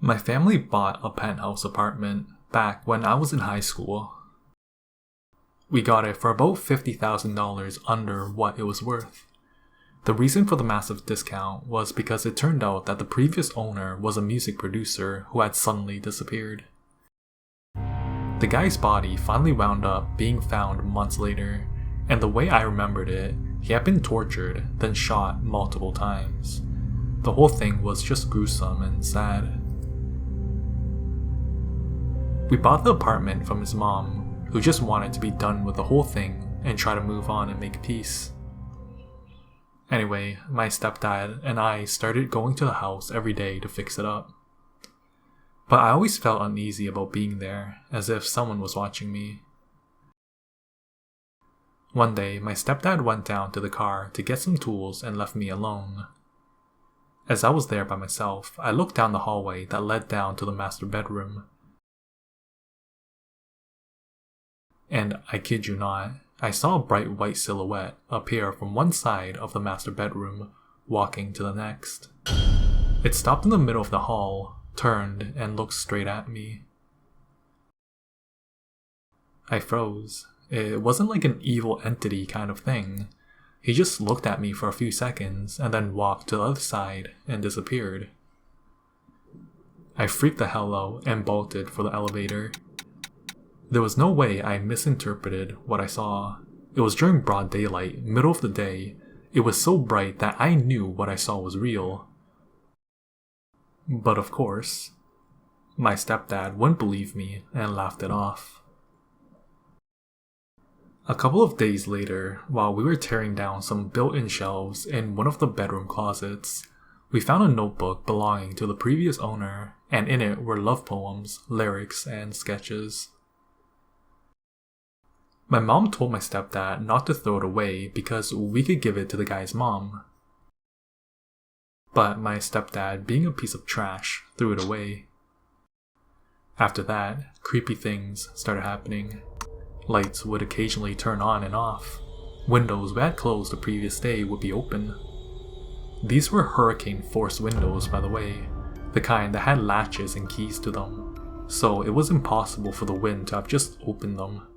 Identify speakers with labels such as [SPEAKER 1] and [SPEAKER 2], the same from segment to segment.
[SPEAKER 1] My family bought a penthouse apartment back when I was in high school. We got it for about $50,000 under what it was worth. The reason for the massive discount was because it turned out that the previous owner was a music producer who had suddenly disappeared. The guy's body finally wound up being found months later, and the way I remembered it, he had been tortured, then shot multiple times. The whole thing was just gruesome and sad. We bought the apartment from his mom, who just wanted to be done with the whole thing and try to move on and make peace. Anyway, my stepdad and I started going to the house every day to fix it up. But I always felt uneasy about being there, as if someone was watching me. One day, my stepdad went down to the car to get some tools and left me alone. As I was there by myself, I looked down the hallway that led down to the master bedroom. And I kid you not, I saw a bright white silhouette appear from one side of the master bedroom, walking to the next. It stopped in the middle of the hall, turned, and looked straight at me. I froze. It wasn't like an evil entity kind of thing. He just looked at me for a few seconds and then walked to the other side and disappeared. I freaked the hell out and bolted for the elevator. There was no way I misinterpreted what I saw. It was during broad daylight, middle of the day. It was so bright that I knew what I saw was real. But of course, my stepdad wouldn't believe me and laughed it off. A couple of days later, while we were tearing down some built-in shelves in one of the bedroom closets, we found a notebook belonging to the previous owner, and in it were love poems, lyrics, and sketches. My mom told my stepdad not to throw it away because we could give it to the guy's mom. But my stepdad, being a piece of trash, threw it away. After that, creepy things started happening. Lights would occasionally turn on and off. Windows we had closed the previous day would be open. These were hurricane-force windows, by the way, the kind that had latches and keys to them, so it was impossible for the wind to have just opened them.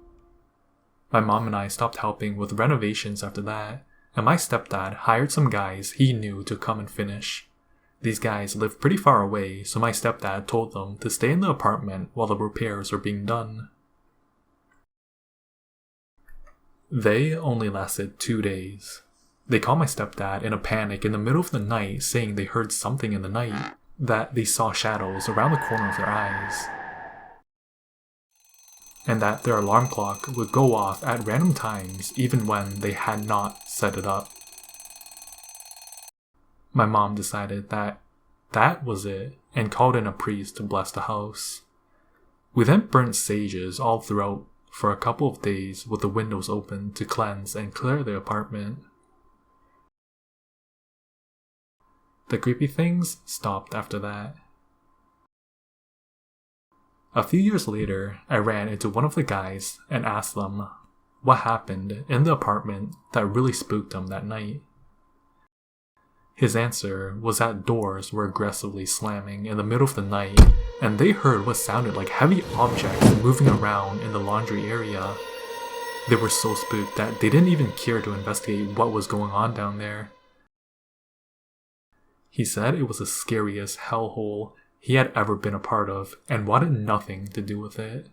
[SPEAKER 1] My mom and I stopped helping with renovations after that, and my stepdad hired some guys he knew to come and finish. These guys lived pretty far away, so my stepdad told them to stay in the apartment while the repairs were being done. They only lasted 2 days. They called my stepdad in a panic in the middle of the night, saying they heard something in the night, that they saw shadows around the corner of their eyes, and that their alarm clock would go off at random times even when they had not set it up. My mom decided that that was it and called in a priest to bless the house. We then burnt sages all throughout for a couple of days with the windows open to cleanse and clear the apartment. The creepy things stopped after that. A few years later, I ran into one of the guys and asked them what happened in the apartment that really spooked them that night. His answer was that doors were aggressively slamming in the middle of the night, and they heard what sounded like heavy objects moving around in the laundry area. They were so spooked that they didn't even care to investigate what was going on down there. He said it was the scariest hellhole he had ever been a part of and wanted nothing to do with it.